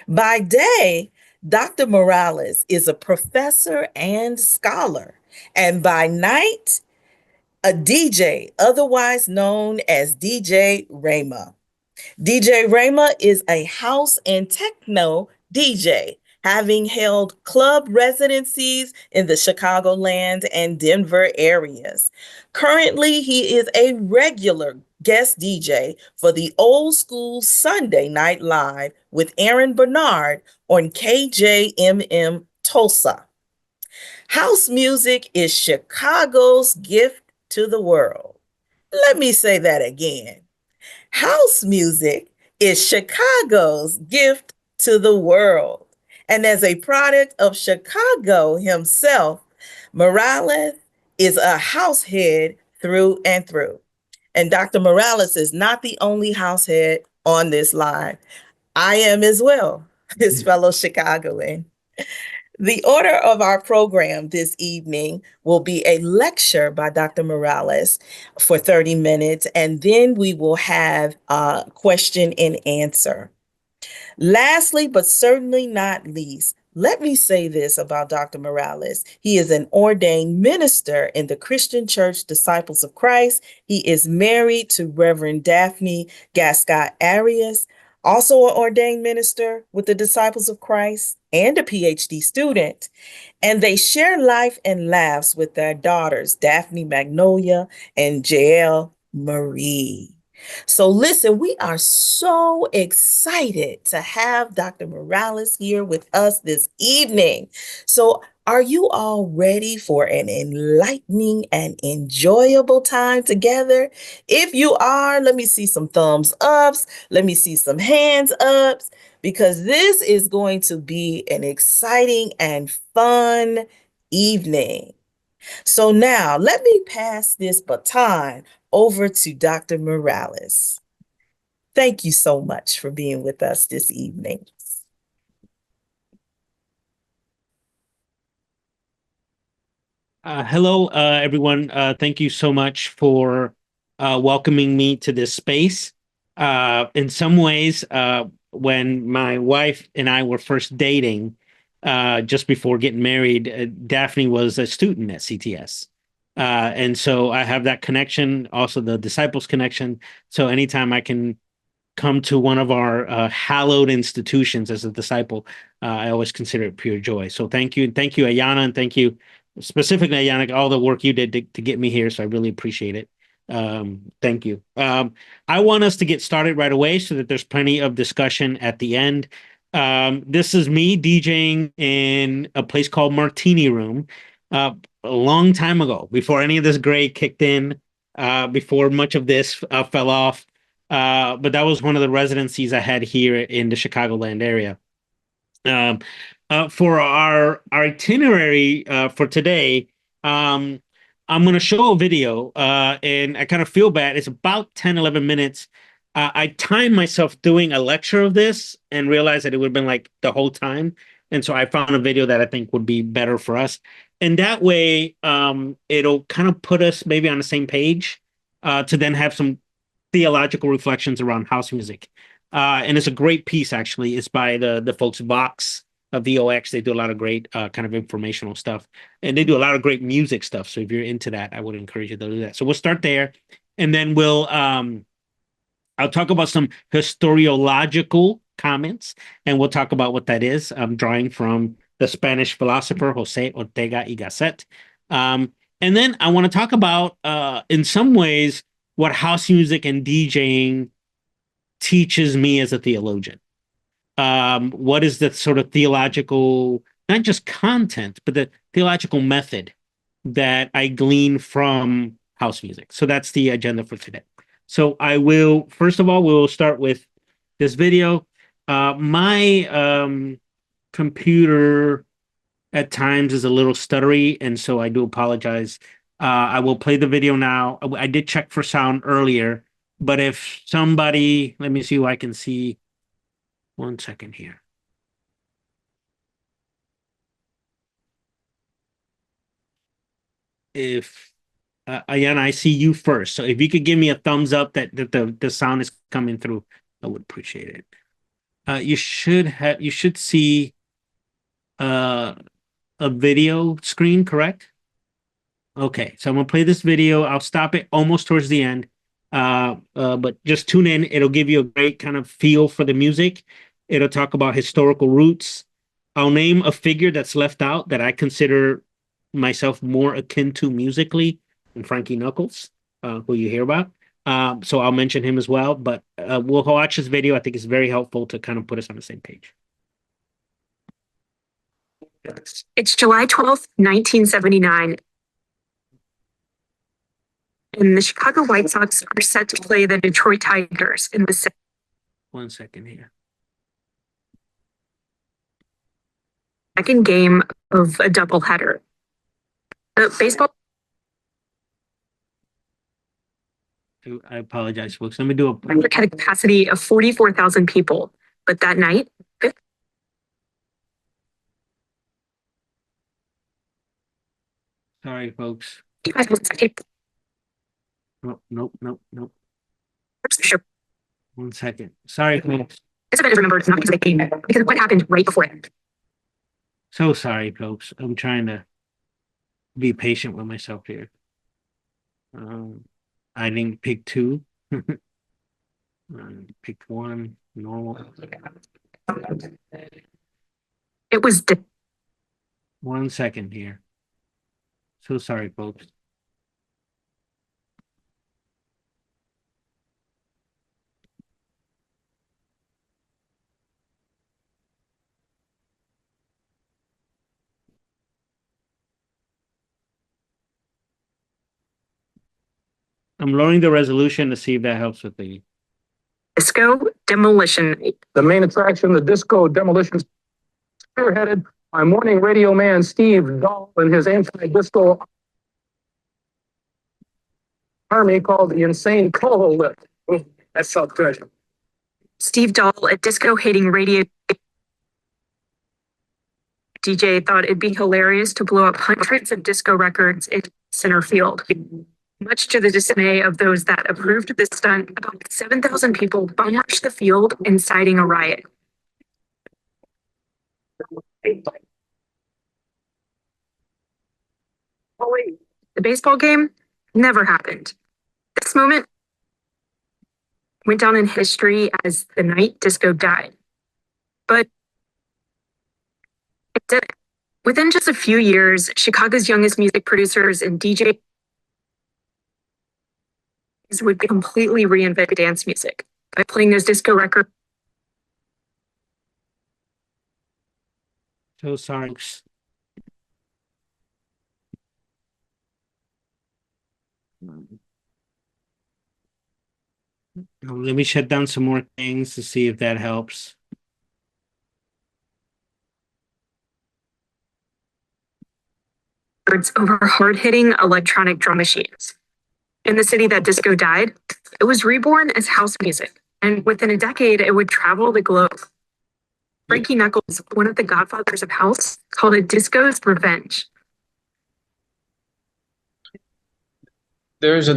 By day, Dr. Morales is a professor and scholar, and by night, a DJ, otherwise known as DJ Rama. DJ Rama is a house and techno DJ, having held club residencies in the Chicagoland and Denver areas. Currently, he is a regular guest DJ for the Old School Sunday Night Live with Aaron Bernard on KJMM Tulsa. House music is Chicago's gift to the world. Let me say that again. House music is Chicago's gift to the world. And as a product of Chicago himself, Morales is a house head through and through. And Dr. Morales is not the only house head on this line. I am as well, his fellow Chicagoan. The order of our program this evening will be a lecture by Dr. Morales for 30 minutes, and then we will have a question and answer. Lastly, but certainly not least, let me say this about Dr. Morales. He is an ordained minister in the Christian Church Disciples of Christ. He is married to Reverend Daphne Gascott Arias, also an ordained minister with the Disciples of Christ and a PhD student. And they share life and laughs with their daughters, Daphne Magnolia and Jael Marie. So listen, we are so excited to have Dr. Morales here with us this evening. So are you all ready for an enlightening and enjoyable time together? If you are, let me see some thumbs ups. Let me see some hands ups, because this is going to be an exciting and fun evening. So now let me pass this baton over to Dr. Morales. Thank you so much for being with us this evening. Hello, everyone. Thank you so much for welcoming me to this space. In some ways, when my wife and I were first dating, just before getting married, Daphne was a student at CTS. And so I have that connection, also the disciples connection. So anytime I can come to one of our hallowed institutions as a disciple, I always consider it pure joy. So thank you. And thank you, Ayana. And thank you specifically, Ayana, all the work you did to get me here. So I really appreciate it. Thank you. I want us to get started right away so that there's plenty of discussion at the end. This is me DJing in a place called Martini Room a long time ago, before any of this gray kicked in, before much of this fell off. But that was one of the residencies I had here in the Chicagoland area. For our itinerary for today, I'm going to show a video, and I kind of feel bad. It's about 10, 11 minutes. I timed myself doing a lecture of this and realized that it would have been like the whole time. And so I found a video that I think would be better for us. And that way, it'll kind of put us maybe on the same page to then have some theological reflections around house music. And it's a great piece, actually. It's by the folks Vox of VOX. They do a lot of great kind of informational stuff. And they do a lot of great music stuff. So if you're into that, I would encourage you to do that. So we'll start there. And then I'll talk about some historiological comments. And we'll talk about what that is. I'm drawing from the Spanish philosopher José Ortega y Gasset. And then I want to talk about, in some ways, what house music and DJing teaches me as a theologian. What is the sort of theological, not just content, but the theological method that I glean from house music. So that's the agenda for today. So I will, first of all, we'll start with this video. My computer at times is a little stuttery, and so I do apologize. I will play the video now. I did check for sound earlier, but if somebody, let me see who I can see. 1 second here. If Ayana, I see you first. So if you could give me a thumbs up that the sound is coming through, I would appreciate it. You should see a video screen, correct? Okay, so I'm gonna play this video. I'll stop it almost towards the end. But just tune in. It'll give you a great kind of feel for the music. It'll talk about historical roots. I'll name a figure that's left out that I consider myself more akin to musically than Frankie Knuckles, who you hear about. So I'll mention him as well. But we'll watch this video. I think it's very helpful to kind of put us on the same page. It's July 12th, 1979, and the Chicago White Sox are set to play the Detroit Tigers in the 1 second here. second game of a doubleheader. The baseball I apologize, folks. Let me do a. had a capacity of 44,000 people, but that night, Sorry, folks. spectators. Nope. 1 second. Sorry, folks. This event is remembered not because of the game, because of what happened right before it. So sorry, folks. I'm trying to be patient with myself here. I didn't pick two. Picked one. Normal. It was 1 second here. So sorry, folks. I'm lowering the resolution to see if that helps with the Disco Demolition. The main attraction, the Disco Demolition, spearheaded by morning radio man Steve Dahl and his anti-disco army called the Insane Cold. That felt good. Steve Dahl, a disco-hating radio DJ, thought it'd be hilarious to blow up hundreds of disco records in center field. Much to the dismay of those that approved this stunt, about 7,000 people bum rushed the field, inciting a riot. The baseball game never happened. This moment went down in history as the night disco died. But it didn't. Within just a few years, Chicago's youngest music producers and DJs would completely reinvent dance music by playing those disco records. So sorry. Let me shut down some more things to see if that helps. Over hard-hitting electronic drum machines. In the city that disco died, it was reborn as house music, and within a decade, it would travel the globe. Frankie Knuckles, one of the godfathers of house, called it disco's revenge. There is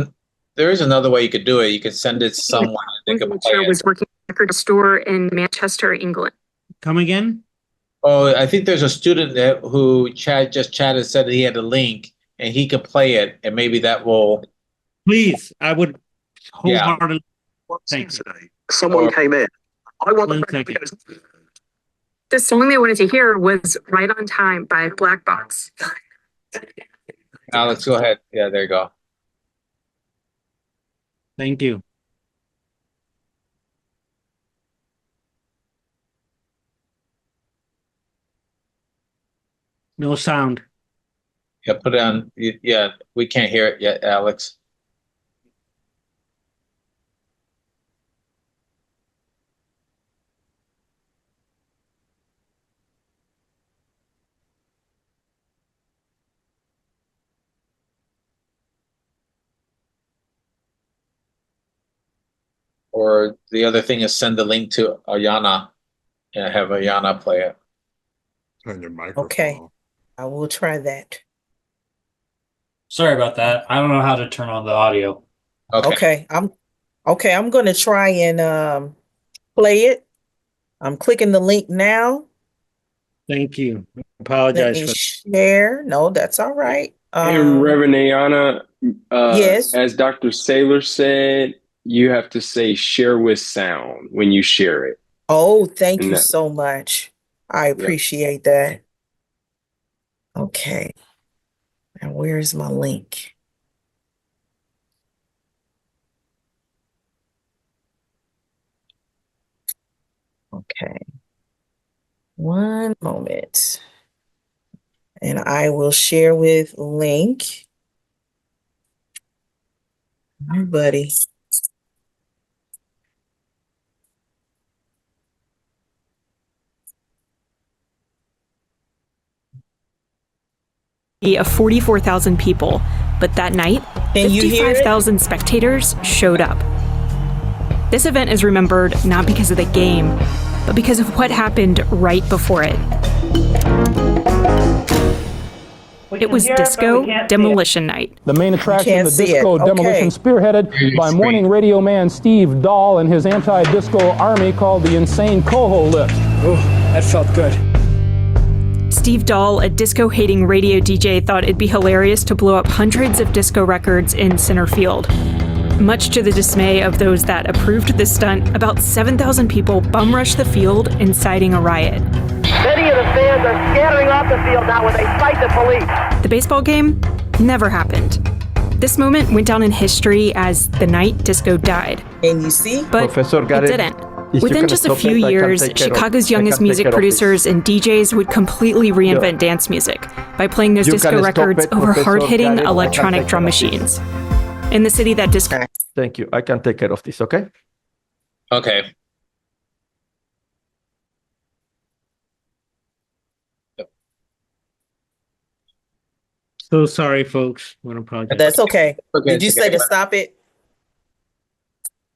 another way you could do it. You could send it to someone and they could play it. Was working at a record store in Manchester, England. Come again? Oh, I think there's a student who just chatted, said that he had a link and he could play it, and maybe that will. Please, I would wholeheartedly. Thank you. Someone came in. I want One the second. The song they wanted to hear was Right on Time by Black Box. Alex, go ahead. Yeah, there you go. Thank you. No sound. Yeah, put it on. Yeah, we can't hear it yet, Alex. Or the other thing is send the link to Ayana and have Ayana play it. Turn your microphone Okay, off. I will try that. Sorry about that. I don't know how to turn on the audio. Okay. Okay, I'm going to try and play it. I'm clicking the link now. Thank you. Let Apologize me for share. No, that's all right. And Reverend Ayana, Yes. as Dr. Saylor said, you have to say share with sound when you share it. Oh, thank And you that- so much. I appreciate that. Okay. And where's my link? Okay. One moment. And I will share with link. Hi, buddy. Of 44,000 people, but that night, Can you hear it? 55,000 spectators showed up. This event is remembered not because of the game, but because of what happened right before it. It was Disco Demolition Night. The main attraction, can't the see disco it. Okay. demolition, spearheaded by morning radio man Steve Dahl and his anti-disco army called the Insane Coho Lift. Oh, that felt good. Steve Dahl, a disco-hating radio DJ, thought it'd be hilarious to blow up hundreds of disco records in center field. Much to the dismay of those that approved this stunt, about 7,000 people bum-rushed the field, inciting a riot. Many of the fans are scattering off the field now when they fight the police. The baseball game never happened. This moment went down in history as the night disco died. And you see? But it didn't. Within just a few years, Chicago's youngest music producers and DJs would completely reinvent dance music by playing those disco records over hard-hitting electronic drum machines. In the city that disco... Thank you. I can take care of this, okay? Okay. So sorry, folks. I apologize. That's okay. Okay, Did you it's say okay. to stop it?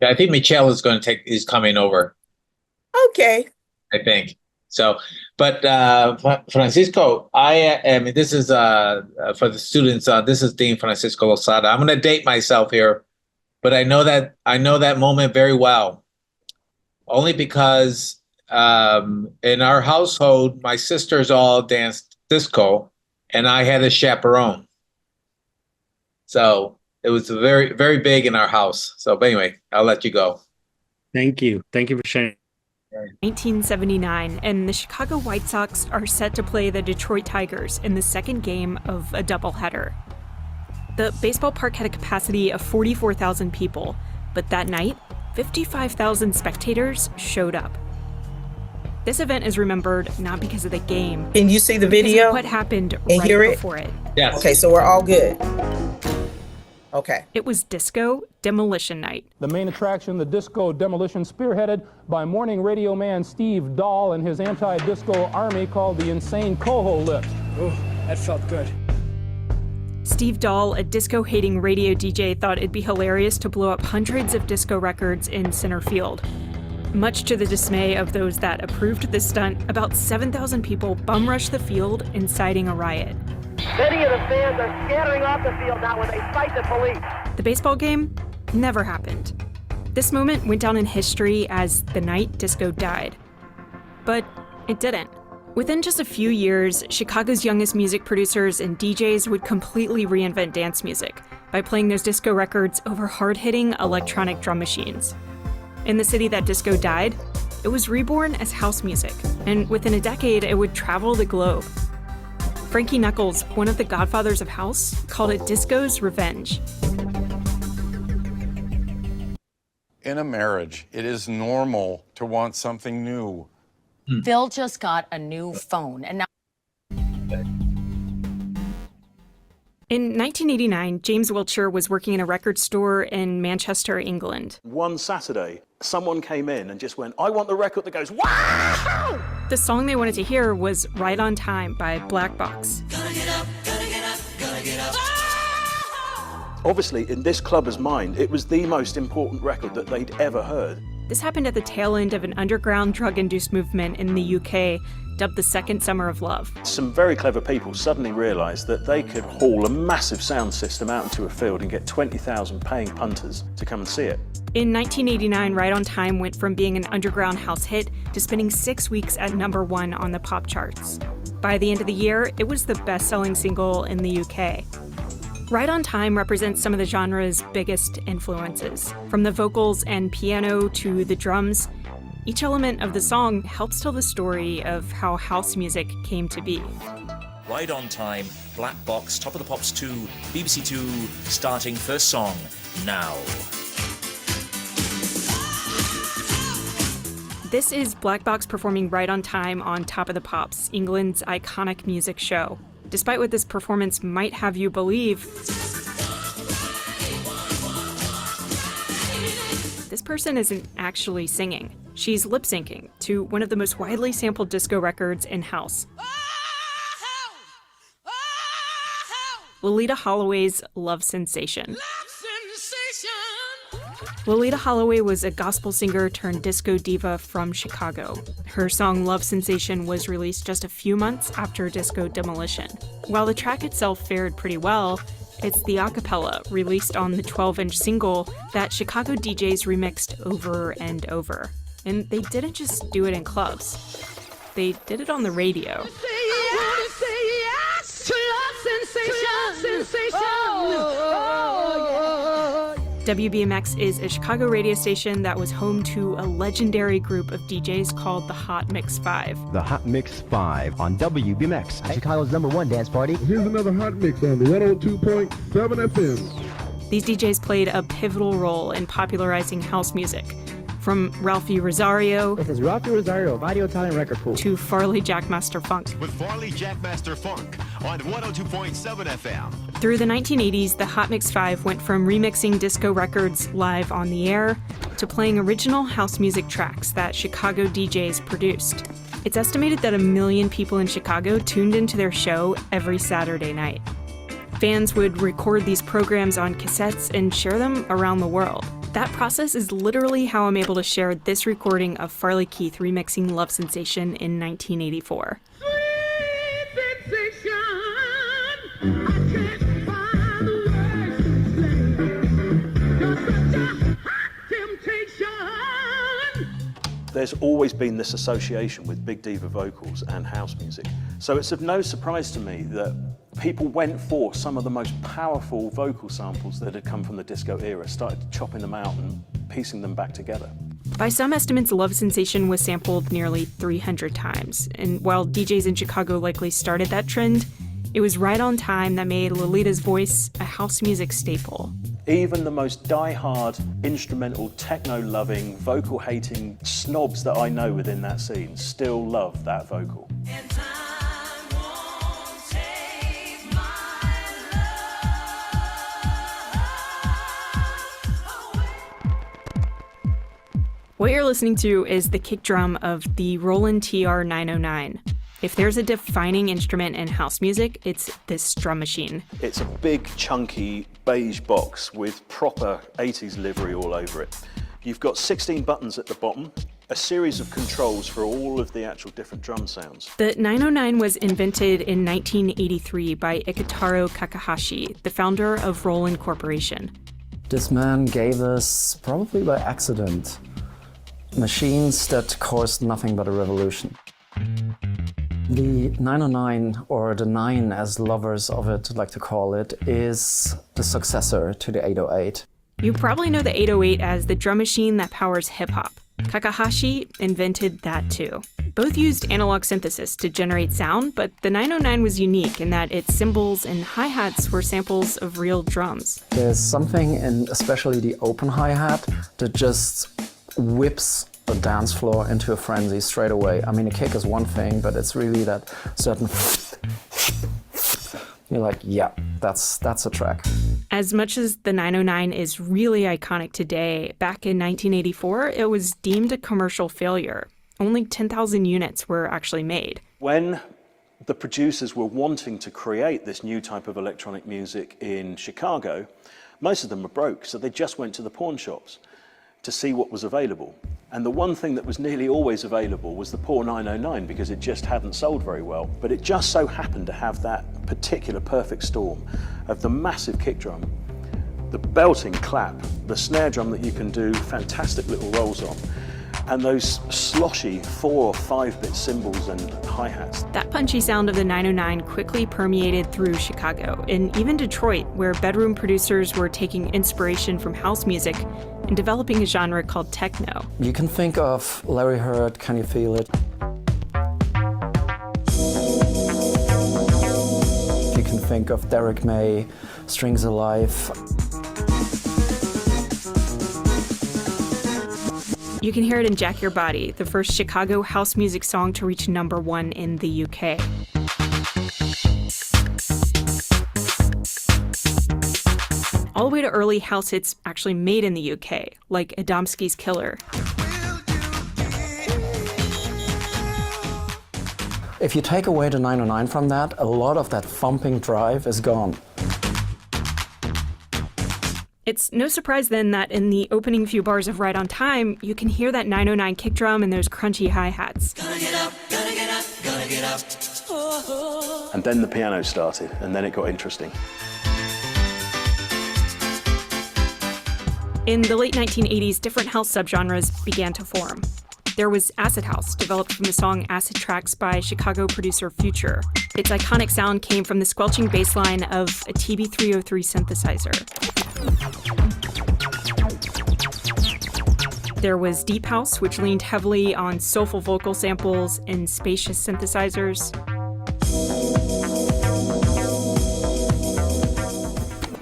Yeah, I think Michelle is coming over. Okay. I think so. But Francisco, this is for the students. This is Dean Francisco Losada. I'm going to date myself here, but I know that moment very well, only because in our household, my sisters all danced disco, and I had a chaperone. So it was very, very big in our house. So, but anyway, I'll let you go. Thank you. Thank you for sharing. 1979, and the Chicago White Sox are set to play the Detroit Tigers in the second game of a doubleheader. The baseball park had a capacity of 44,000 people, but that night, 55,000 spectators showed up. This event is remembered not because of the game. Can you see the but because of video? what happened And right hear it? before it. Yes. Okay, so we're all good. Okay. It was Disco Demolition Night. The main attraction, the disco demolition, spearheaded by morning radio man Steve Dahl and his anti-disco army called the Insane Coho Lift. Oh, that felt good. Steve Dahl, a disco-hating radio DJ, thought it'd be hilarious to blow up hundreds of disco records in center field. Much to the dismay of those that approved this stunt, about 7,000 people bum-rushed the field, inciting a riot. Many of the fans are scattering off the field now when they fight the police. The baseball game never happened. This moment went down in history as the night disco died. But it didn't. Within just a few years, Chicago's youngest music producers and DJs would completely reinvent dance music by playing those disco records over hard-hitting electronic drum machines. In the city that disco died, it was reborn as house music, and within a decade, it would travel the globe. Frankie Knuckles, one of the godfathers of house, called it disco's revenge. In a marriage, it is normal to want something new. Phil just got a new phone, and now... In 1989, James Wiltshire was working in a record store in Manchester, England. One Saturday, someone came in and just went, I want the record that goes, wow! The song they wanted to hear was Right on Time by Black Box. Gonna get up, gonna get up, gonna get up. Obviously, in this clubber's mind, it was the most important record that they'd ever heard. This happened at the tail end of an underground drug-induced movement in the UK, dubbed the Second Summer of Love. Some very clever people suddenly realised that they could haul a massive sound system out into a field and get 20,000 paying punters to come and see it. In 1989, Right on Time went from being an underground house hit to spending 6 weeks at #1 on the pop charts. By the end of the year, it was the best-selling single in the UK. Right on Time represents some of the genre's biggest influences. From the vocals and piano to the drums, each element of the song helps tell the story of how house music came to be. Right on Time, Black Box, Top of the Pops 2, BBC 2, starting first song, now. This is Black Box performing Right on Time on Top of the Pops, England's iconic music show. Despite what this performance might have you believe, this person isn't actually singing. She's lip-syncing to one of the most widely sampled disco records in house. Loleatta Holloway's Love Sensation. Loleatta Holloway was a gospel singer turned disco diva from Chicago. Her song Love Sensation was released just a few months after disco demolition. While the track itself fared pretty well, it's the a cappella released on the 12-inch single that Chicago DJs remixed over and over. And they didn't just do it in clubs. They did it on the radio. WBMX is a Chicago radio station that was home to a legendary group of DJs called the Hot Mix 5. The Hot Mix 5 on WBMX, Chicago's #1 dance party. Here's another Hot Mix on the 102.7 FM. These DJs played a pivotal role in popularizing house music. From Ralphie Rosario, This is Ralphie Rosario of Audio Talent Record Pool, to Farley Jackmaster Funk. With Farley Jackmaster Funk on 102.7 FM. Through the 1980s, the Hot Mix 5 went from remixing disco records live on the air to playing original house music tracks that Chicago DJs produced. It's estimated that 1 million people in Chicago tuned into their show every Saturday night. Fans would record these programs on cassettes and share them around the world. That process is literally how I'm able to share this recording of Farley Keith remixing Love Sensation in 1984. There's always been this association with big diva vocals and house music. So it's of no surprise to me that people went for some of the most powerful vocal samples that had come from the disco era, started chopping them out and piecing them back together. By some estimates, Love Sensation was sampled nearly 300 times. And while DJs in Chicago likely started that trend, it was Right on Time that made Loleatta's voice a house music staple. Even the most die-hard, instrumental, techno-loving, vocal-hating snobs that I know within that scene still love that vocal. What you're listening to is the kick drum of the Roland TR-909. If there's a defining instrument in house music, it's this drum machine. It's a big, chunky, beige box with proper 80s livery all over it. You've got 16 buttons at the bottom, a series of controls for all of the actual different drum sounds. The 909 was invented in 1983 by Iketaro Kakahashi, the founder of Roland Corporation. This man gave us, probably by accident, machines that caused nothing but a revolution. The 909, or the 9 as lovers of it like to call it, is the successor to the 808. You probably know the 808 as the drum machine that powers hip-hop. Kakahashi invented that too. Both used analog synthesis to generate sound, but the 909 was unique in that its cymbals and hi-hats were samples of real drums. There's something in especially the open hi-hat that just whips the dance floor into a frenzy straight away. I mean, a kick is one thing, but it's really that certain you're like, yeah, that's a track. As much as the 909 is really iconic today, back in 1984, it was deemed a commercial failure. Only 10,000 units were actually made. When the producers were wanting to create this new type of electronic music in Chicago, most of them were broke, so they just went to the pawn shops to see what was available. And the one thing that was nearly always available was the poor 909 because it just hadn't sold very well. But it just so happened to have that particular perfect storm of the massive kick drum the belting clap, the snare drum that you can do fantastic little rolls on, and those sloshy 4 or 5-bit cymbals and hi-hats. That punchy sound of the 909 quickly permeated through Chicago and even Detroit, where bedroom producers were taking inspiration from house music and developing a genre called techno. You can think of Larry Heard, Can You Feel It? You can think of Derek May, Strings Alive. You can hear it in Jack Your Body, the first Chicago house music song to reach #1 in the UK. All the way to early house hits actually made in the UK, like Adamski's Killer. If you take away the 909 from that, a lot of that thumping drive is gone. It's no surprise then that in the opening few bars of Right on Time, you can hear that 909 kick drum and those crunchy hi-hats. And then the piano started, and then it got interesting. In the late 1980s, different house subgenres began to form. There was acid house, developed from the song Acid Tracks by Chicago producer Future. Its iconic sound came from the squelching bass line of a TB-303 synthesizer. There was deep house, which leaned heavily on soulful vocal samples and spacious synthesizers.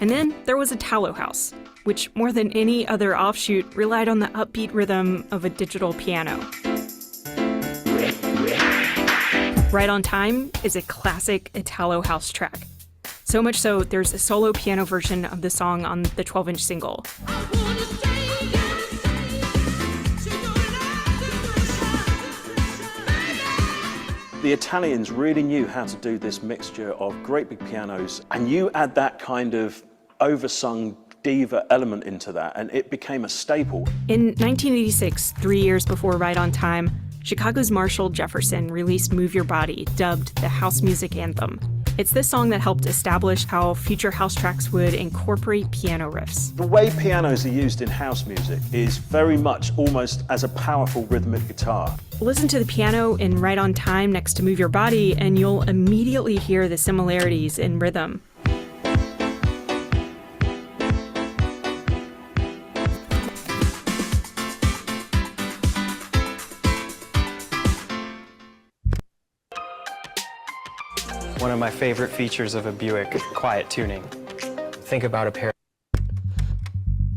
And then there was Italo house, which more than any other offshoot relied on the upbeat rhythm of a digital piano. Right on Time is a classic Italo house track. So much so, there's a solo piano version of the song on the 12-inch single. The Italians really knew how to do this mixture of great big pianos, and you add that kind of oversung diva element into that, and it became a staple. In 1986, 3 years before Right on Time, Chicago's Marshall Jefferson released Move Your Body, dubbed the house music anthem. It's this song that helped establish how future house tracks would incorporate piano riffs. The way pianos are used in house music is very much almost as a powerful rhythmic guitar. Listen to the piano in Right on Time next to Move Your Body, and you'll immediately hear the similarities in rhythm. One of my favorite features of a Buick, quiet tuning. Think about a pair.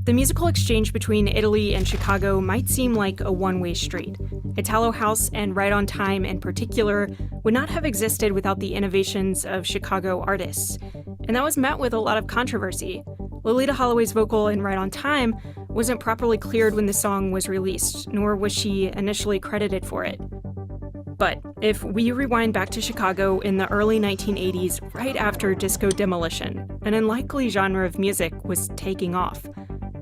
The musical exchange between Italy and Chicago might seem like a one-way street. Italo house and Right on Time in particular would not have existed without the innovations of Chicago artists. And that was met with a lot of controversy. Lolita Holloway's vocal in Right on Time wasn't properly cleared when the song was released, nor was she initially credited for it. But if we rewind back to Chicago in the early 1980s, right after disco demolition, an unlikely genre of music was taking off: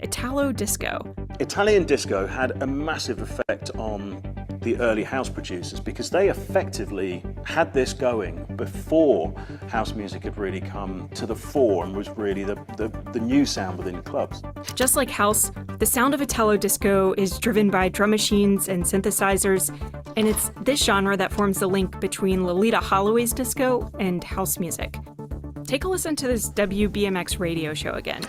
Italo disco. Italian disco had a massive effect on the early house producers because they effectively had this going before house music had really come to the fore and was really the new sound within clubs. Just like house, the sound of Italo disco is driven by drum machines and synthesizers, and it's this genre that forms the link between Lolita Holloway's disco and house music. Take a listen to this WBMX radio show again.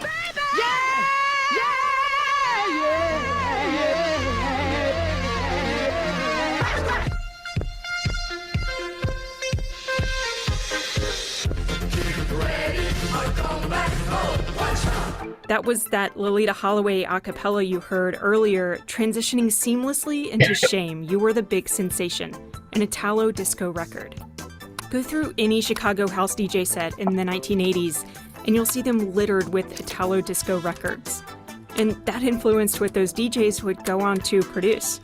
That was that Lolita Holloway a cappella you heard earlier, transitioning seamlessly into Shame, You Were the Big Sensation, an Italo disco record. Go through any Chicago house DJ set in the 1980s, and you'll see them littered with Italo disco records. And that influenced what those DJs would go on to produce.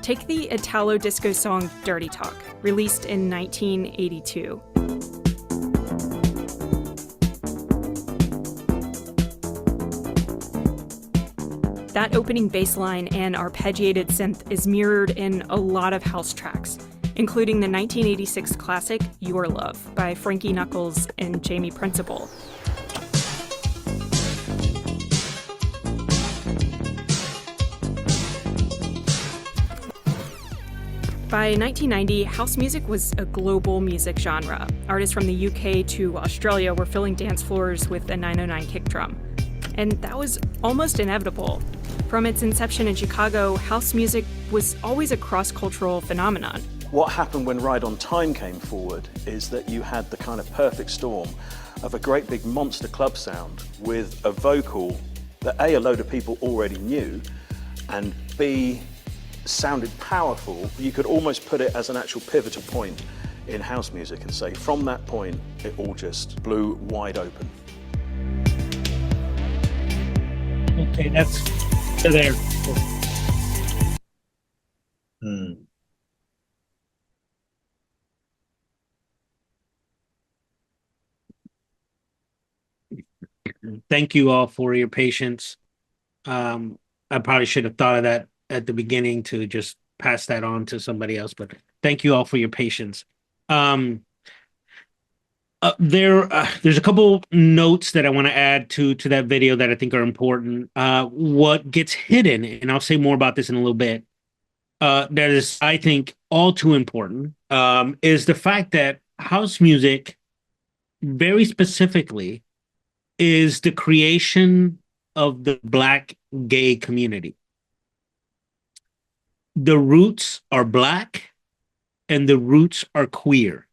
Take the Italo disco song Dirty Talk, released in 1982. That opening bass line and arpeggiated synth is mirrored in a lot of house tracks, including the 1986 classic Your Love by Frankie Knuckles and Jamie Principle. By 1990, house music was a global music genre. Artists from the UK to Australia were filling dance floors with a 909 kick drum. And that was almost inevitable. From its inception in Chicago, house music was always a cross-cultural phenomenon. What happened when Ride on Time came forward is that you had the kind of perfect storm of a great big monster club sound with a vocal that A, a load of people already knew, and B, sounded powerful. You could almost put it as an actual pivotal point in house music and say from that point it all just blew wide open. Okay, that's there. Thank you all for your patience. I probably should have thought of that at the beginning to just pass that on to somebody else, but thank you all for your patience. There's a couple notes that I want to add to that video that I think are important. What gets hidden, and I'll say more about this in a little bit, that is, I think, all too important, is the fact that house music, very specifically, is the creation of the Black gay community. The roots are Black and the roots are queer.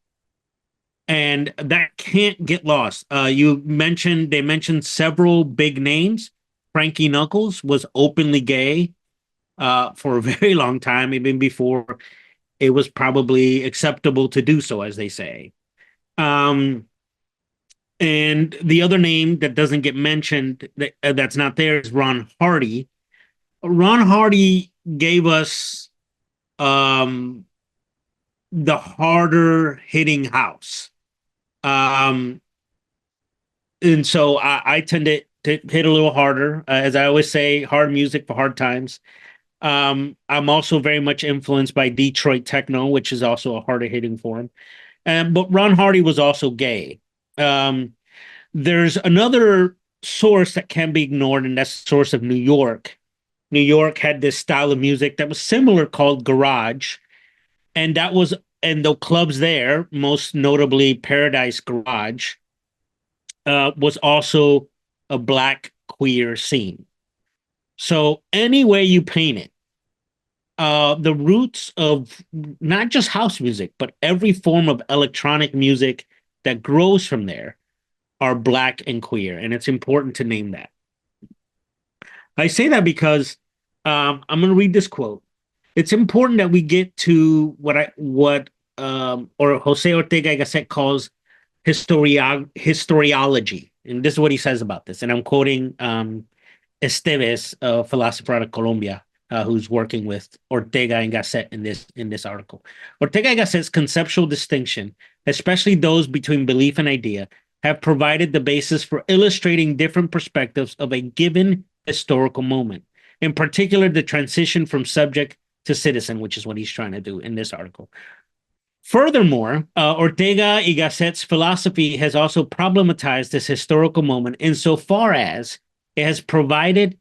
And that can't get lost. They mentioned several big names. Frankie Knuckles was openly gay for a very long time, even before it was probably acceptable to do so, as they say. And the other name that doesn't get mentioned, that's not there, is Ron Hardy. Ron Hardy gave us the harder hitting house. And so I tend to hit a little harder. As I always say, hard music for hard times. I'm also very much influenced by Detroit techno, which is also a harder hitting form. But Ron Hardy was also gay. There's another source that can't be ignored, and that's the source of New York. New York had this style of music that was similar called garage, and the clubs there, most notably Paradise Garage, was also a Black queer scene. So any way you paint it, the roots of not just house music, but every form of electronic music that grows from there are Black and queer, and it's important to name that. I say that because I'm going to read this quote. It's important that we get to what Jose Ortega y Gasset calls historiology, and this is what he says about this. And I'm quoting Esteves, a philosopher out of Colombia, who's working with Ortega and Gasset in this article. Ortega y Gasset's conceptual distinction, especially those between belief and idea, have provided the basis for illustrating different perspectives of a given historical moment. In particular, the transition from subject to citizen, which is what he's trying to do in this article. Furthermore, Ortega y Gasset's philosophy has also problematized this historical moment insofar as it has provided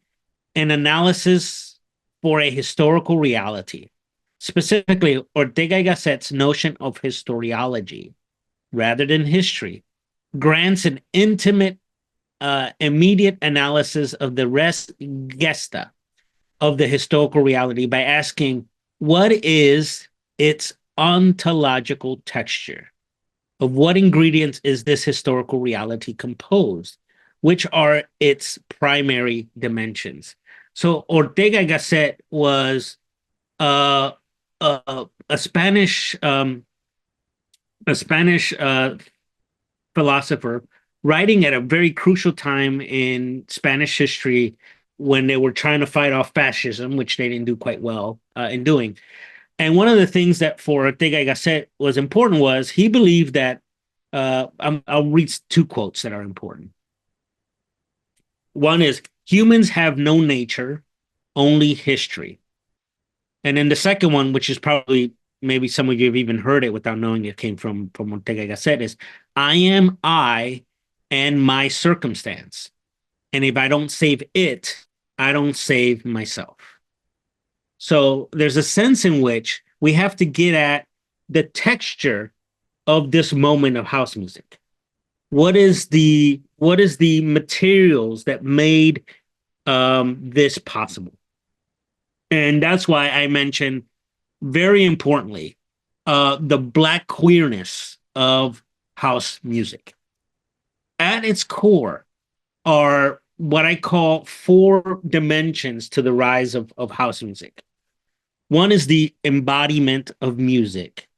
an analysis for a historical reality. Specifically, Ortega y Gasset's notion of historiology, rather than history, grants an intimate, immediate analysis of the res gesta of the historical reality by asking, what is its ontological texture? Of what ingredients is this historical reality composed? Which are its primary dimensions? So Ortega y Gasset was a Spanish philosopher writing at a very crucial time in Spanish history when they were trying to fight off fascism, which they didn't do quite well in doing. And one of the things that for Ortega y Gasset was important was he believed that, I'll read two quotes that are important. One is, humans have no nature, only history. And then the second one, which is probably, maybe some of you have even heard it without knowing it came from Ortega y Gasset, is, I am I and my circumstance. And if I don't save it, I don't save myself. So there's a sense in which we have to get at the texture of this moment of house music. What is the materials that made this possible? And that's why I mentioned, very importantly, the Black queerness of house music. At its core are what I call 4 dimensions to the rise of house music. One is the embodiment of music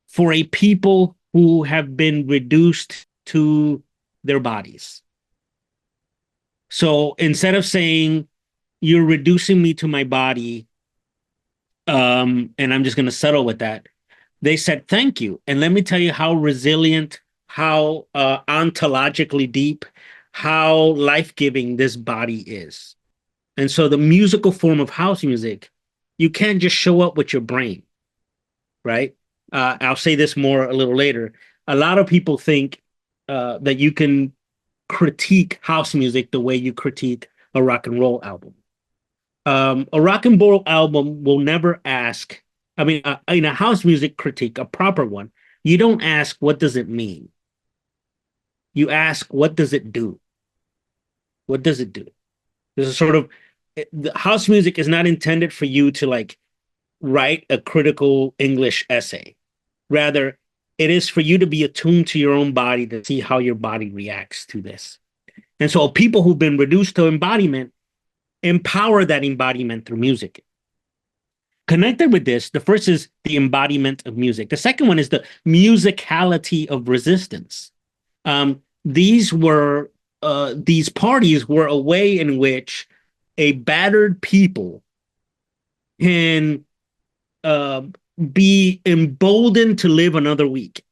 for a people who have been reduced to their bodies. So instead of saying, you're reducing me to my body, and I'm just going to settle with that, they said, thank you. And let me tell you how resilient, how ontologically deep, how life-giving this body is. And so the musical form of house music, you can't just show up with your brain, right? I'll say this more a little later. A lot of people think that you can critique house music the way you critique a rock and roll album. A rock and roll album will never ask, in a house music critique, a proper one, you don't ask, what does it mean? You ask, what does it do? What does it do? There's a sort of, the house music is not intended for you to like write a critical English essay. Rather, it is for you to be attuned to your own body to see how your body reacts to this. And so people who've been reduced to embodiment empower that embodiment through music. Connected with this, the first is the embodiment of music. The second one is the musicality of resistance. These parties were a way in which a battered people can be emboldened to live another week.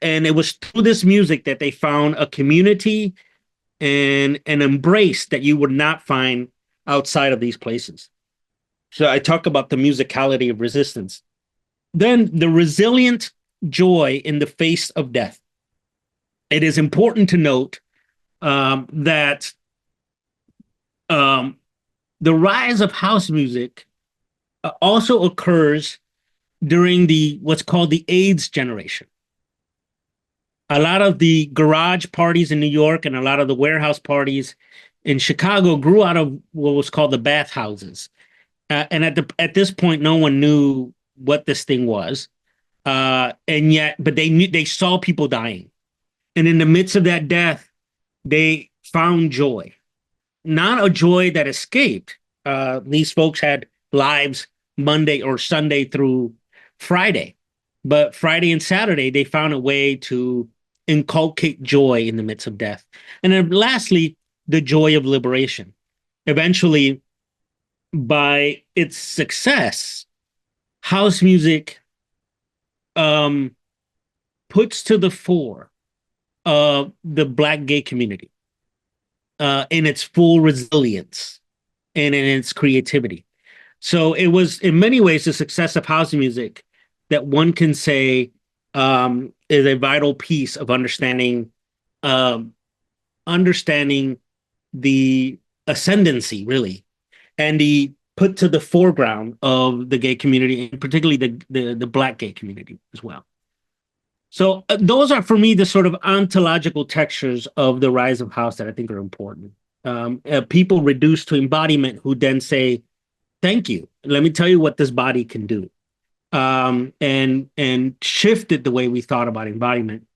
And it was through this music that they found a community and an embrace that you would not find outside of these places. So I talk about the musicality of resistance. Then the resilient joy in the face of death. It is important to note that the rise of house music also occurs during what's called the AIDS generation. A lot of the garage parties in New York and a lot of the warehouse parties in Chicago grew out of what was called the bathhouses. And at this point, no one knew what this thing was. But they saw people dying. And in the midst of that death, they found joy. Not a joy that escaped. These folks had lives Monday or Sunday through Friday. But Friday and Saturday, they found a way to inculcate joy in the midst of death. And then lastly, the joy of liberation. Eventually, by its success, house music puts to the fore the Black gay community in its full resilience and in its creativity. So it was, in many ways, the success of house music that one can say is a vital piece of understanding the ascendancy, really, and the put to the foreground of the gay community, and particularly the Black gay community as well. So those are, for me, the sort of ontological textures of the rise of house that I think are important. People reduced to embodiment who then say, thank you. Let me tell you what this body can do. And shifted the way we thought about embodiment.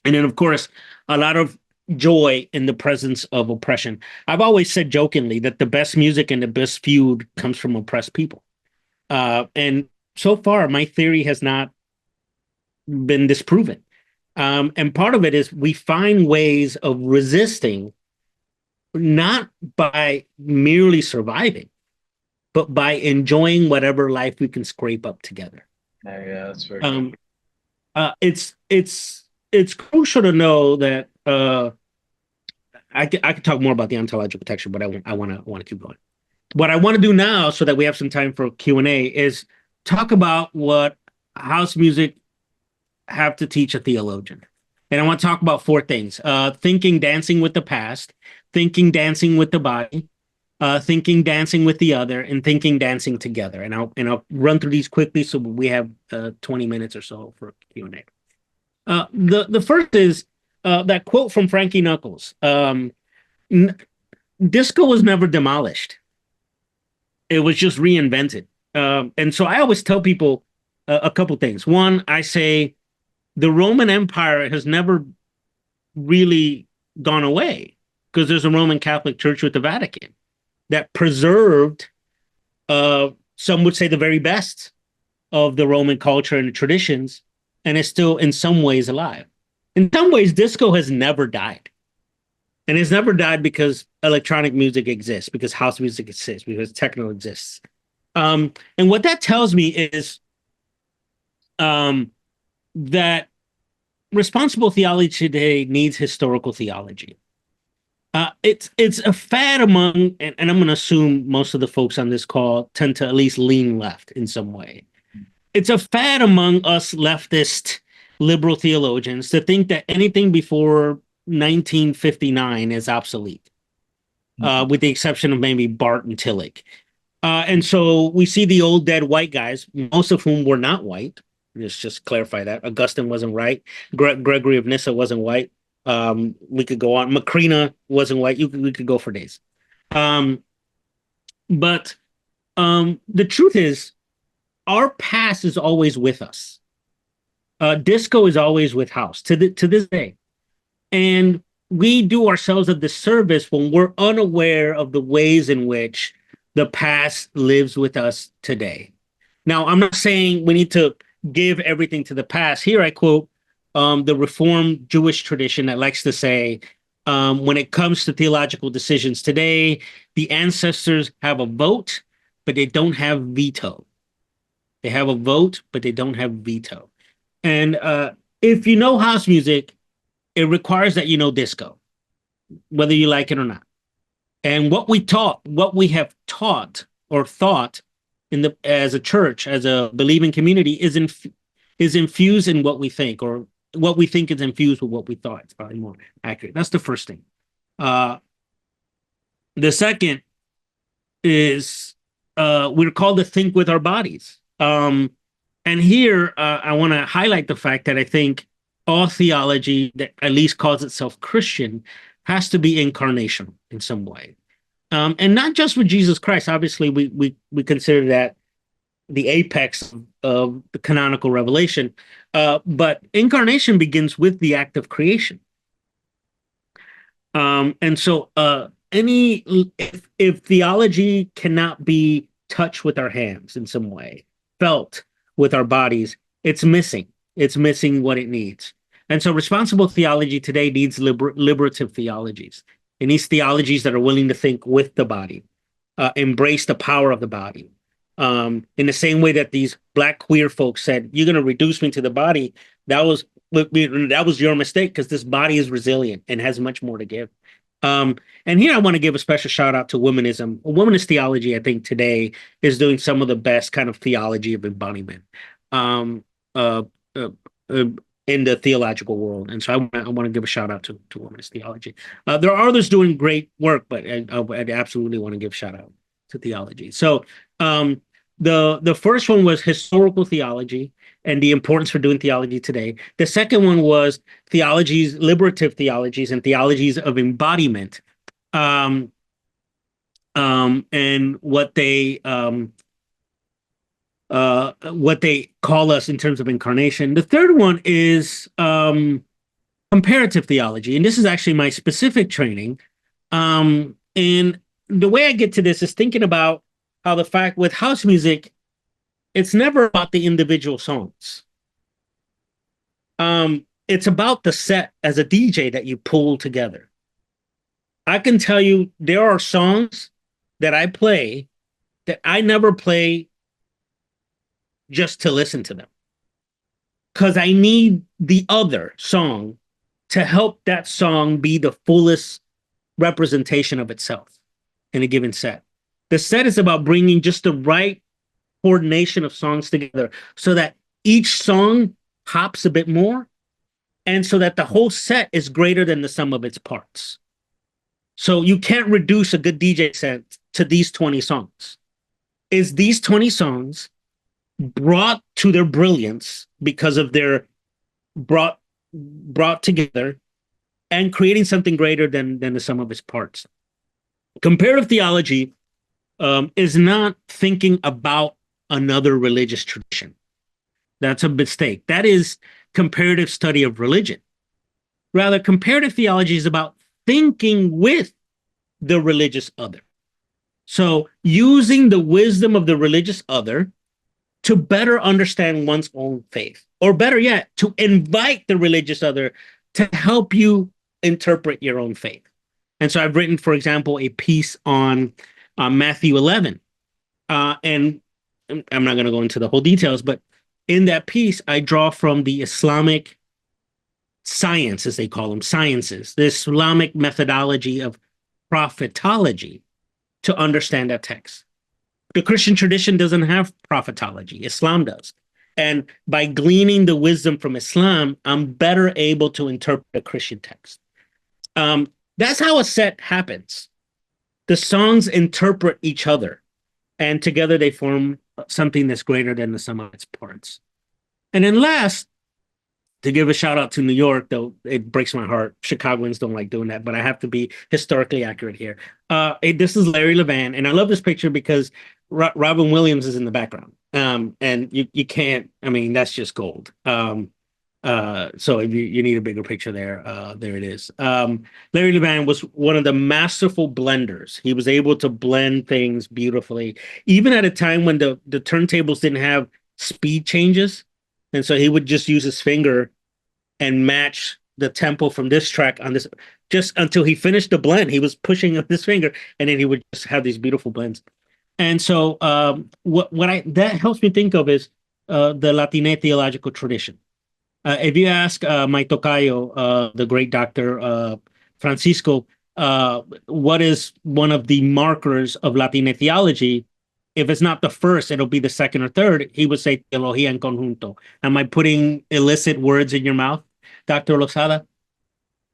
And then, of course, a lot of joy in the presence of oppression. I've always said jokingly that the best music and the best feud comes from oppressed people. And so far, my theory has not been disproven. And part of it is we find ways of resisting, not by merely surviving, but by enjoying whatever life we can scrape up together. Yeah, that's very good. It's crucial to know that I could talk more about the ontological texture, but I want to keep going. What I want to do now, so that we have some time for Q&A, is talk about what house music have to teach a theologian. And I want to talk about 4 things: thinking, dancing with the past; thinking, dancing with the body; thinking, dancing with the other, and thinking, dancing together. And I'll run through these quickly so we have 20 minutes or so for Q&A. The first is that quote from Frankie Knuckles. Disco was never demolished. It was just reinvented. And so I always tell people a couple things. One, I say the Roman Empire has never really gone away because there's a Roman Catholic Church with the Vatican that preserved, some would say, the very best of the Roman culture and the traditions, and is still in some ways alive. In some ways, disco has never died. And it's never died because electronic music exists, because house music exists, because techno exists. And what that tells me is that responsible theology today needs historical theology. It's a fad among, and I'm going to assume most of the folks on this call tend to at least lean left in some way. It's a fad among us leftist liberal theologians to think that anything before 1959 is obsolete, with the exception of maybe Barth and Tillich. And so we see the old dead white guys, most of whom were not white. Let's just clarify that. Augustine wasn't white. Gregory of Nyssa wasn't white. We could go on. Macrina wasn't white. We could go for days. But the truth is, our past is always with us. Disco is always with house to this day. And we do ourselves a disservice when we're unaware of the ways in which the past lives with us today. Now, I'm not saying we need to give everything to the past. Here I quote the Reformed Jewish tradition that likes to say, when it comes to theological decisions today, the ancestors have a vote, but they don't have veto. They have a vote, but they don't have veto. And if you know house music, it requires that you know disco, whether you like it or not. And what we have taught or thought as a church, as a believing community, is infused in what we think, or what we think is infused with what we thought. It's probably more accurate. That's the first thing. The second is we're called to think with our bodies. And here I want to highlight the fact that I think all theology that at least calls itself Christian has to be incarnational in some way. And not just with Jesus Christ. Obviously, we consider that the apex of the canonical revelation. But incarnation begins with the act of creation. And so if theology cannot be touched with our hands in some way, felt with our bodies, it's missing. It's missing what it needs. And so responsible theology today needs liberative theologies. It needs theologies that are willing to think with the body, embrace the power of the body. In the same way that these Black queer folks said, "You're going to reduce me to the body," that was your mistake, because this body is resilient and has much more to give. And here I want to give a special shout out to womanism. Womanist theology, I think, today is doing some of the best kind of theology of embodiment in the theological world. And so I want to give a shout out to womanist theology. There are others doing great work, but I absolutely want to give shout out to theology. So the first one was historical theology and the importance for doing theology today. The second one was theologies, liberative theologies, and theologies of embodiment, and what they call us in terms of incarnation. The third one is comparative theology, and this is actually my specific training. And the way I get to this is thinking about how the fact with house music, it's never about the individual songs. It's about the set as a DJ that you pull together. I can tell you there are songs that I play that I never play just to listen to them, because I need the other song to help that song be the fullest representation of itself in a given set. The set is about bringing just the right coordination of songs together so that each song pops a bit more, and so that the whole set is greater than the sum of its parts. So you can't reduce a good DJ set to these 20 songs. Is these 20 songs brought to their brilliance because of their brought together and creating something greater than the sum of its parts. Comparative theology is not thinking about another religious tradition. That's a mistake. That is comparative study of religion. Rather, comparative theology is about thinking with the religious other. So using the wisdom of the religious other to better understand one's own faith, or better yet, to invite the religious other to help you interpret your own faith. And so I've written, for example, a piece on Matthew 11. And I'm not going to go into the whole details, but in that piece, I draw from the Islamic science, as they call them, sciences, the Islamic methodology of prophetology to understand that text. The Christian tradition doesn't have prophetology. Islam does. And by gleaning the wisdom from Islam, I'm better able to interpret a Christian text. That's how a set happens. The songs interpret each other, and together they form something that's greater than the sum of its parts. And then last, to give a shout out to New York, though it breaks my heart. Chicagoans don't like doing that, but I have to be historically accurate here. This is Larry Levan, and I love this picture because Robin Williams is in the background. And you can't, I mean, that's just gold. So if you need a bigger picture there, there it is. Larry Levan was one of the masterful blenders. He was able to blend things beautifully, even at a time when the turntables didn't have speed changes. And so he would just use his finger and match the tempo from this track on this, just until he finished the blend. He was pushing with his finger, and then he would just have these beautiful blends. And so that helps me think of is the Latine theological tradition. If you ask my tocayo, the great Dr. Francisco, what is one of the markers of Latine theology, if it's not the first, it'll be the second or third. He would say teología en conjunto. Am I putting illicit words in your mouth, Dr. Lozada?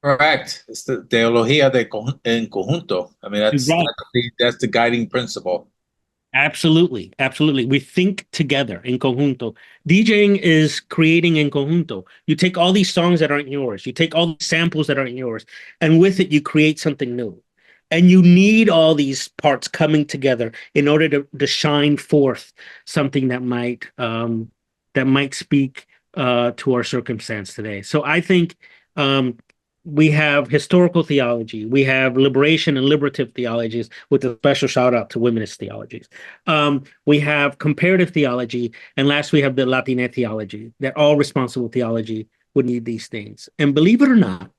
Correct. It's the teología en conjunto. I mean, that's the guiding principle. Absolutely. Absolutely. We think together in conjunto. DJing is creating in conjunto. You take all these songs that aren't yours. You take all these samples that aren't yours. And with it, you create something new. And you need all these parts coming together in order to shine forth something that might speak to our circumstance today. So I think we have historical theology, we have liberation and liberative theologies, with a special shout out to womenist theologies. We have comparative theology, and last we have the Latine theology, that all responsible theology would need these things. And believe it or not,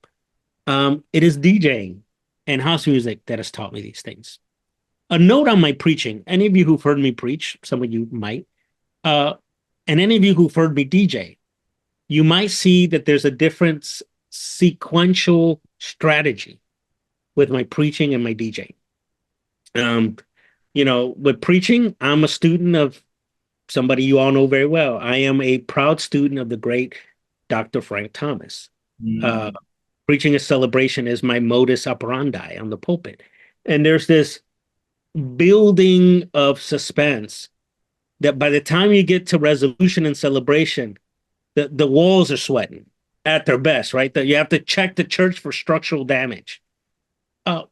it is DJing and house music that has taught me these things. A note on my preaching: any of you who've heard me preach, some of you might, and any of you who've heard me DJ, you might see that there's a different sequential strategy with my preaching and my DJing. With preaching, I'm a student of somebody you all know very well. I am a proud student of the great Dr. Frank Thomas. Preaching a celebration is my modus operandi on the pulpit. And there's this building of suspense that by the time you get to resolution and celebration, the walls are sweating at their best, right? That you have to check the church for structural damage.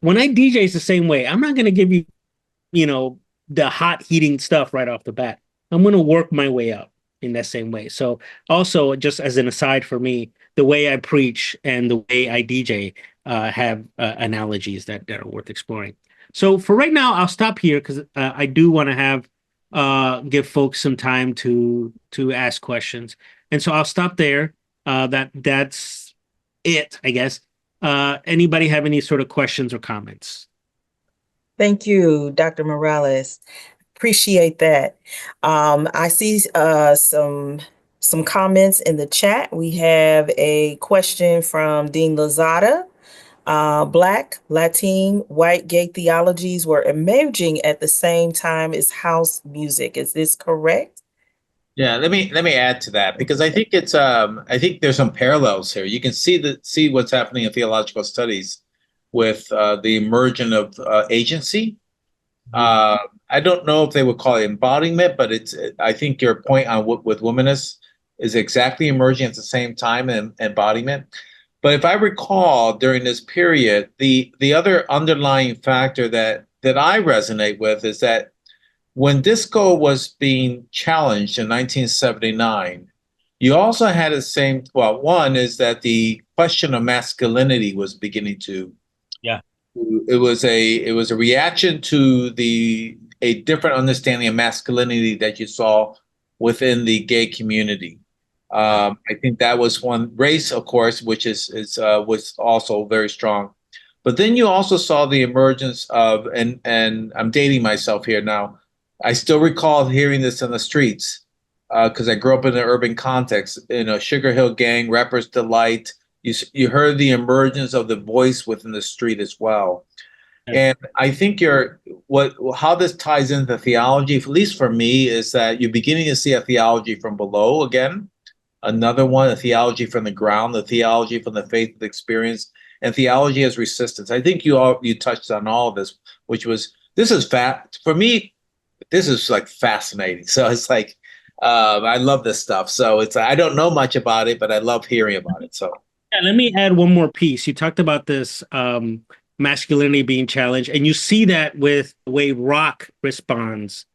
When I DJ, it's the same way. I'm not going to give you, the hot heating stuff right off the bat. I'm going to work my way up in that same way. So also, just as an aside for me, the way I preach and the way I DJ have analogies that are worth exploring. So for right now, I'll stop here because I do want to give folks some time to ask questions. And so I'll stop there. That's it, I guess. Anybody have any sort of questions or comments? Thank you, Dr. Morales. Appreciate that. I see some comments in the chat. We have a question from Dean Lozada. Black, Latin, white, gay theologies were emerging at the same time as house music. Is this correct? Yeah, let me add to that, because I think I think there's some parallels here. You can see what's happening in theological studies with the emergence of agency. I don't know if they would call it embodiment, but I think your point on with womanist is exactly emerging at the same time in embodiment. But if I recall, during this period, the other underlying factor that I resonate with is that when disco was being challenged in 1979, you also had the same. Well, one is that the question of masculinity was beginning to. Yeah. It was a reaction to a different understanding of masculinity that you saw within the gay community. I think that was one. Race, of course, which was also very strong. But then you also saw the emergence of, and I'm dating myself here now. I still recall hearing this in the streets because I grew up in an urban context. Sugar Hill Gang, Rapper's Delight. You heard the emergence of the voice within the street as well. And I think how this ties into theology, at least for me, is that you're beginning to see a theology from below again. Another one, a theology from the ground, the theology from the faith of experience, and theology as resistance. I think you touched on all of this, this is for me, this is like fascinating. So it's like, I love this stuff. So I don't know much about it, but I love hearing about it. So yeah, let me add one more piece. You talked about this masculinity being challenged, and you see that with the way rock responds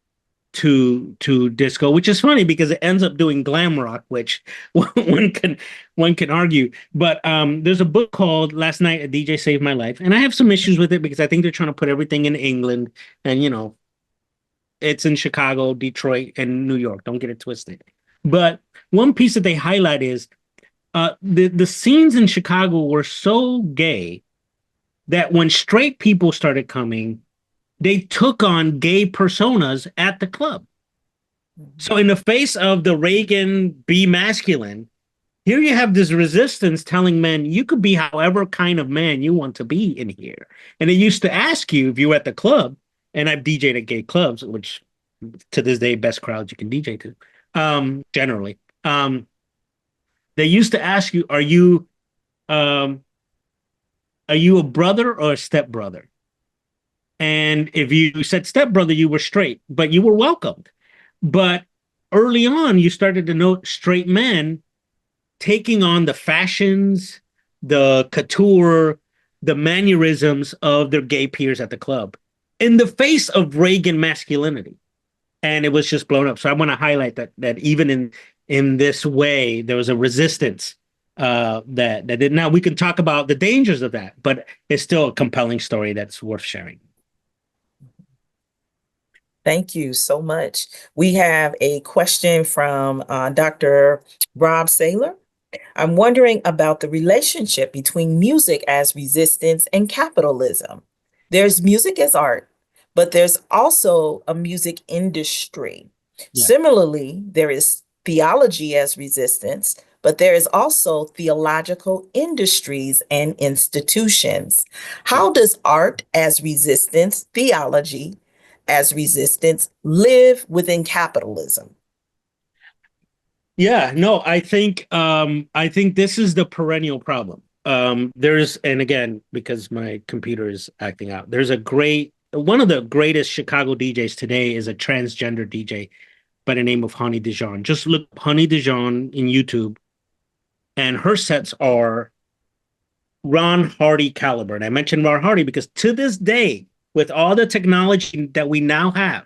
to disco, which is funny because it ends up doing glam rock, which one can argue. But there's a book called Last Night a DJ Saved My Life, and I have some issues with it because I think they're trying to put everything in England, and it's in Chicago, Detroit, and New York. Don't get it twisted. But one piece that they highlight is the scenes in Chicago were so gay that when straight people started coming, they took on gay personas at the club. So in the face of the Reagan be masculine, here you have this resistance telling men you could be however kind of man you want to be in here. And they used to ask you if you were at the club, and I've DJed at gay clubs, which to this day, best crowds you can DJ to, generally. They used to ask you, are you a brother or a stepbrother? And if you said stepbrother, you were straight, but you were welcomed. But early on, you started to note straight men taking on the fashions, the couture, the mannerisms of their gay peers at the club in the face of Reagan masculinity. And it was just blown up. So I want to highlight that even in this way, there was a resistance that did. Now we can talk about the dangers of that, but it's still a compelling story that's worth sharing. Thank you so much. We have a question from Dr. Rob Saylor. I'm wondering about the relationship between music as resistance and capitalism. There's music as art, but there's also a music industry. Yeah. Similarly, there is theology as resistance, but there is also theological industries and institutions. How does art as resistance, theology as resistance, live within capitalism? Yeah, no, I think this is the perennial problem. And again, because my computer is acting out, one of the greatest Chicago DJs today is a transgender DJ by the name of Honey Dijon. Just look up Honey Dijon in YouTube, and her sets are Ron Hardy caliber. And I mentioned Ron Hardy because to this day, with all the technology that we now have,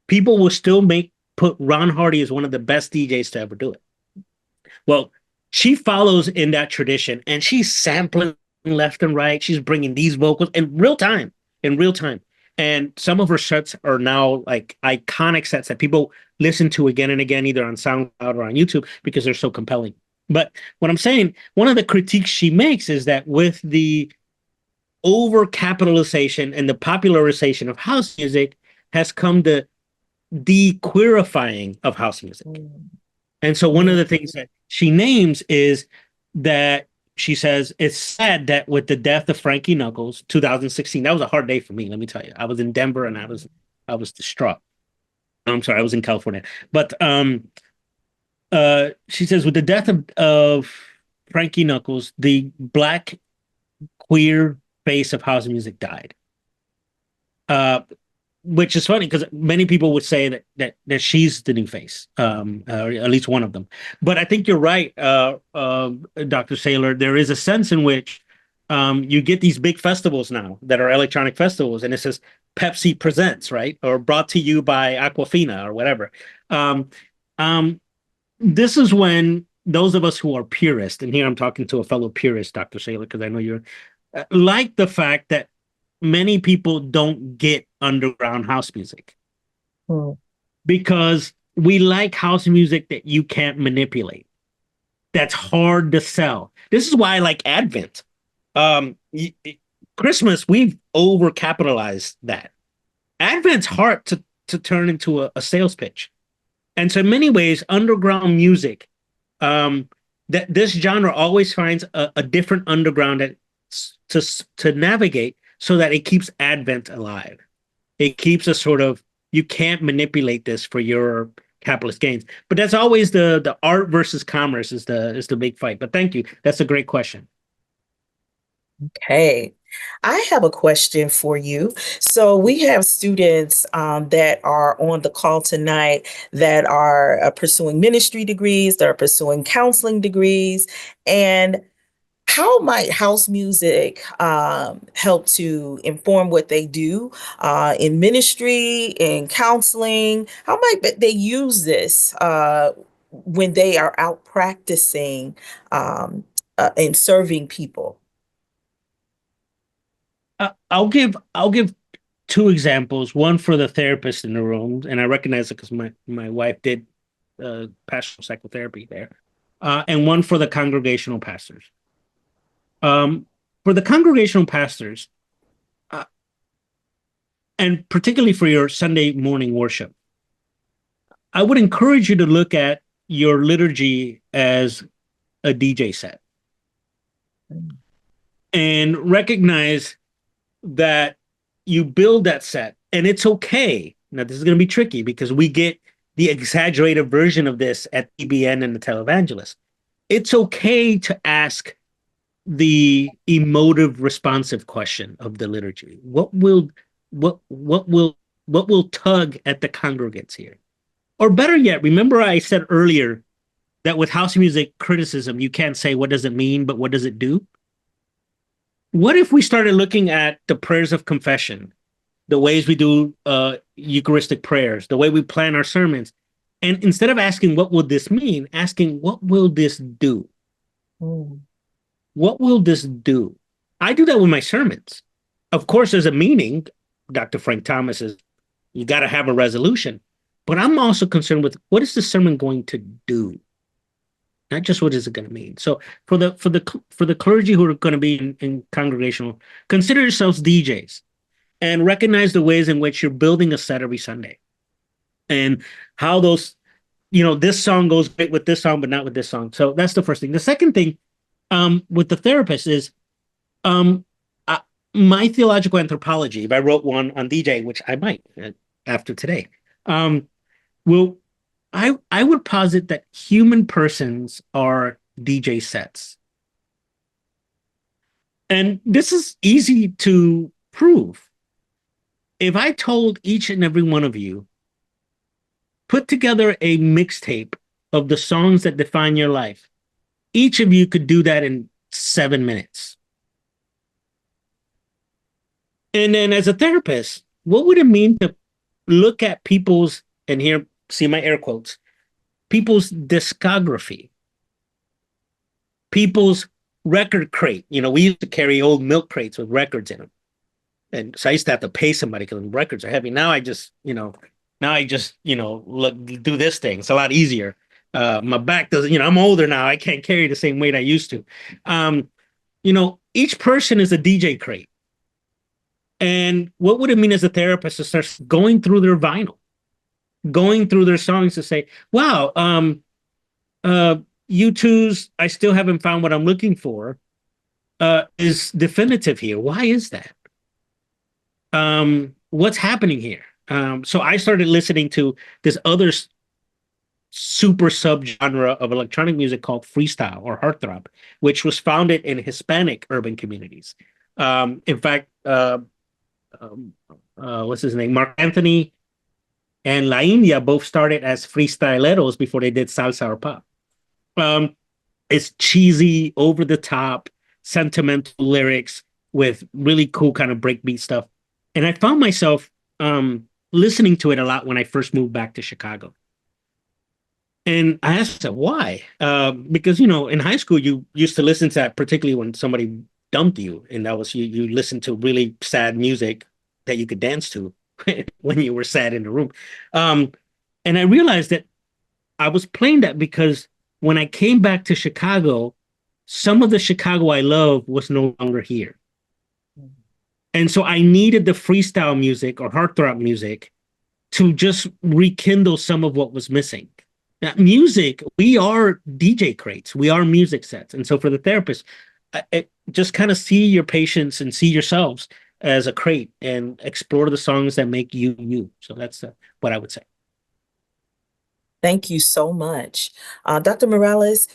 people will still put Ron Hardy as one of the best DJs to ever do it. Well, she follows in that tradition, and she's sampling left and right. She's bringing these vocals in real time. And some of her sets are now like iconic sets that people listen to again and again, either on SoundCloud or on YouTube, because they're so compelling. But what I'm saying, one of the critiques she makes is that with the over-capitalization and the popularization of house music has come the queerifying of house music. And so one of the things that she names is that she says it's sad that with the death of Frankie Knuckles, 2016, that was a hard day for me, let me tell you. I was in Denver and I was distraught. I'm sorry, I was in California. But she says with the death of Frankie Knuckles, the Black queer face of house music died. Which is funny because many people would say that she's the new face, or at least one of them. But I think you're right, Dr. Saylor. There is a sense in which you get these big festivals now that are electronic festivals, and it says Pepsi presents, right, or brought to you by Aquafina or whatever. This is when those of us who are purists, and here I'm talking to a fellow purist, Dr. Saylor, because I know you're like the fact that many people don't get underground house music because we like house music that you can't manipulate. That's hard to sell. This is why I like Advent. Christmas, we've overcapitalized that. Advent's hard to turn into a sales pitch. And so in many ways, underground music, that this genre always finds a different underground to navigate so that it keeps Advent alive. It keeps a sort of, you can't manipulate this for your capitalist gains. But that's always the art versus commerce is the big fight. But thank you. That's a great question. Okay. I have a question for you. So we have students that are on the call tonight that are pursuing ministry degrees, that are pursuing counseling degrees, and how might house music help to inform what they do in ministry, in counseling? How might they use this when they are out practicing and serving people? I'll give two examples. One for the therapist in the room, and I recognize it because my wife did pastoral psychotherapy there, and one for the congregational pastors. For the congregational pastors, and particularly for your Sunday morning worship, I would encourage you to look at your liturgy as a DJ set and recognize that you build that set, and it's okay. Now, this is going to be tricky because we get the exaggerated version of this at TBN and the Televangelist. It's okay to ask the emotive, responsive question of the liturgy. What will tug at the congregants here? Or better yet, remember I said earlier that with house music criticism, you can't say what does it mean, but what does it do? What if we started looking at the prayers of confession, the ways we do Eucharistic prayers, the way we plan our sermons, and instead of asking what will this mean, asking what will this do? What will this do? I do that with my sermons. Of course, there's a meaning. Dr. Frank Thomas is, you got to have a resolution. But I'm also concerned with what is the sermon going to do? Not just what is it going to mean. So for the clergy who are going to be in congregational, consider yourselves DJs and recognize the ways in which you're building a set every Sunday, and how those, this song goes great with this song, but not with this song. So that's the first thing. The second thing, with the therapist is, my theological anthropology. If I wrote one on DJ, which I might after today, I would posit that human persons are DJ sets. And this is easy to prove. If I told each and every one of you, put together a mixtape of the songs that define your life, each of you could do that in 7 minutes. And then as a therapist, what would it mean to look at people's, and here, see my air quotes, people's discography, people's record crate. We used to carry old milk crates with records in them. And so I used to have to pay somebody because the records are heavy. Now I just, do this thing. It's a lot easier. My back doesn't, I'm older now. I can't carry the same weight I used to. Each person is a DJ crate. And what would it mean as a therapist to start going through their vinyl, going through their songs to say, wow, U2's I Still Haven't Found What I'm Looking For is definitive here. Why is that? What's happening here? So I started listening to this other super subgenre of electronic music called freestyle or heartthrob, which was founded in Hispanic urban communities. In fact, what's his name? Mark Anthony and La India both started as freestyleros before they did salsa or pop. It's cheesy, over the top, sentimental lyrics with really cool kind of breakbeat stuff. And I found myself listening to it a lot when I first moved back to Chicago. And I asked myself, why? Because, in high school, you used to listen to that, particularly when somebody dumped you. And that was you listened to really sad music that you could dance to when you were sad in the room. And I realized that I was playing that because when I came back to Chicago, some of the Chicago I love was no longer here. And so I needed the freestyle music or heartthrob music to just rekindle some of what was missing. Now, music, we are DJ crates, we are music sets. And so for the therapist, just kind of see your patients and see yourselves as a crate and explore the songs that make you you. So that's what I would say. Thank you so much. Dr. Morales,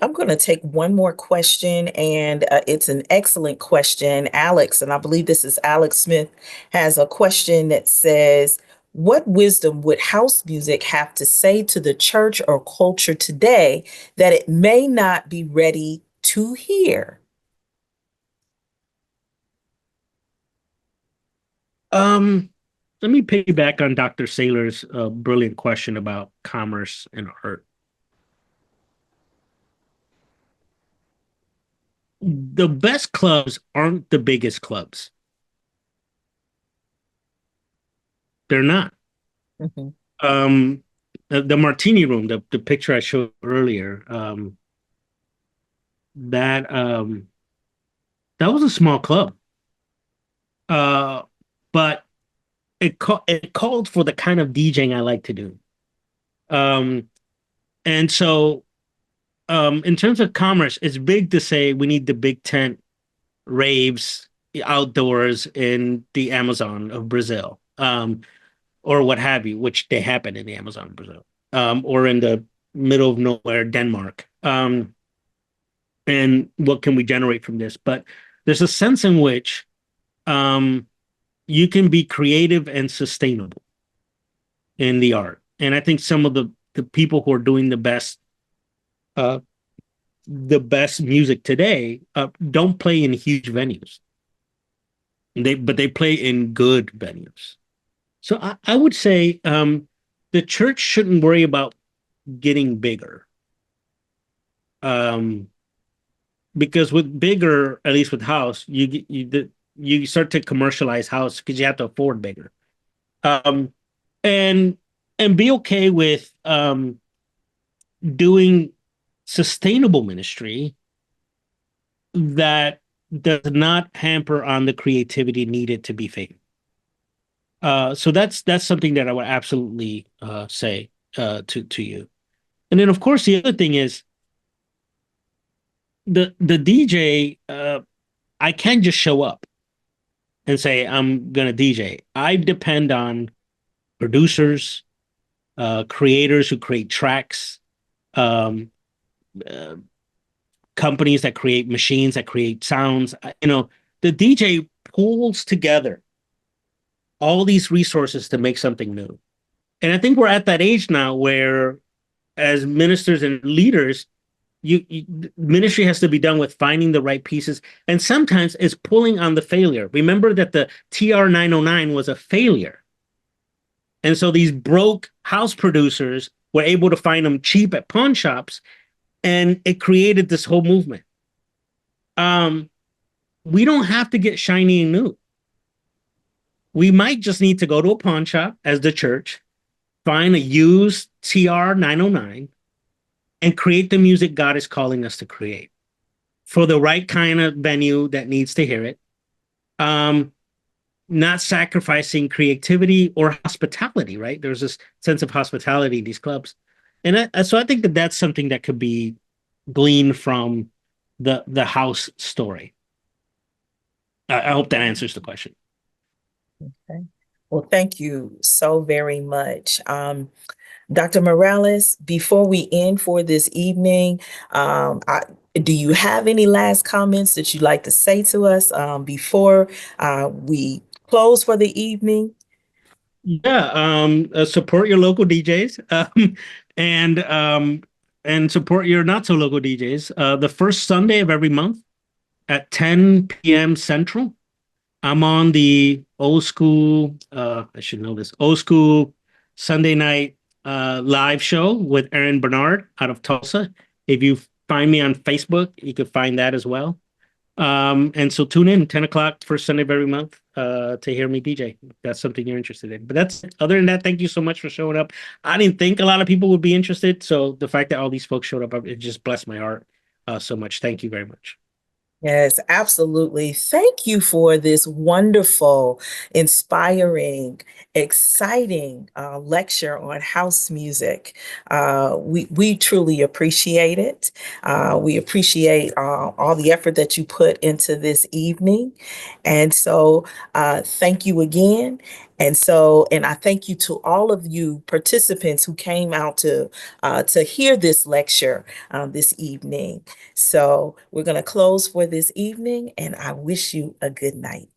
I'm going to take one more question, and it's an excellent question. Alex, and I believe this is Alex Smith, has a question that says, what wisdom would house music have to say to the church or culture today that it may not be ready to hear? Let me piggyback on Dr. Saylor's brilliant question about commerce and art. The best clubs aren't the biggest clubs. They're not. Mm-hmm. The Martini Room, the picture I showed earlier, that was a small club, but it called for the kind of DJing I like to do. And so in terms of commerce, it's big to say we need the big tent raves outdoors in the Amazon of Brazil, or what have you, which they happen in the Amazon of Brazil, or in the middle of nowhere, Denmark. And what can we generate from this? But there's a sense in which you can be creative and sustainable in the art. And I think some of the people who are doing the best music today don't play in huge venues. But they play in good venues. So I would say the church shouldn't worry about getting bigger. Because with bigger, at least with house, you start to commercialize house because you have to afford bigger. And be okay with doing sustainable ministry that does not hamper on the creativity needed to be famous. So that's something that I would absolutely say to you. And then, of course, the other thing is the DJ. I can't just show up and say I'm gonna DJ. I depend on producers, creators who create tracks, companies that create machines that create sounds. The DJ pulls together all these resources to make something new. And I think we're at that age now where, as ministers and leaders, ministry has to be done with finding the right pieces. And sometimes it's pulling on the failure. Remember that the TR-909 was a failure. And so these broke house producers were able to find them cheap at pawn shops, and it created this whole movement. We don't have to get shiny and new. We might just need to go to a pawn shop as the church, find a used TR-909, and create the music God is calling us to create for the right kind of venue that needs to hear it. Not sacrificing creativity or hospitality, right? There's this sense of hospitality in these clubs. And so I think that that's something that could be gleaned from the house story. I hope that answers the question. Okay. Well, thank you so very much. Dr. Morales, before we end for this evening, Do you have any last comments that you'd like to say to us before we close for the evening? Yeah, support your local DJs, and support your not so local DJs. The first Sunday of every month at 10 p.m. Central, I'm on the old school. I should know this. Old school Sunday night live show with Aaron Bernard out of Tulsa. If you find me on Facebook, you could find that as well. And so tune in 10 o'clock first Sunday of every month to hear me DJ. If that's something you're interested in. But that's other than that, thank you so much for showing up. I didn't think a lot of people would be interested. So the fact that all these folks showed up, it just blessed my heart so much. Thank you very much. Yes, absolutely. Thank you for this wonderful, inspiring, exciting lecture on house music. We truly appreciate it. We appreciate all the effort that you put into this evening. And so thank you again. And I thank you to all of you participants who came out to hear this lecture this evening. So we're going to close for this evening, and I wish you a good night.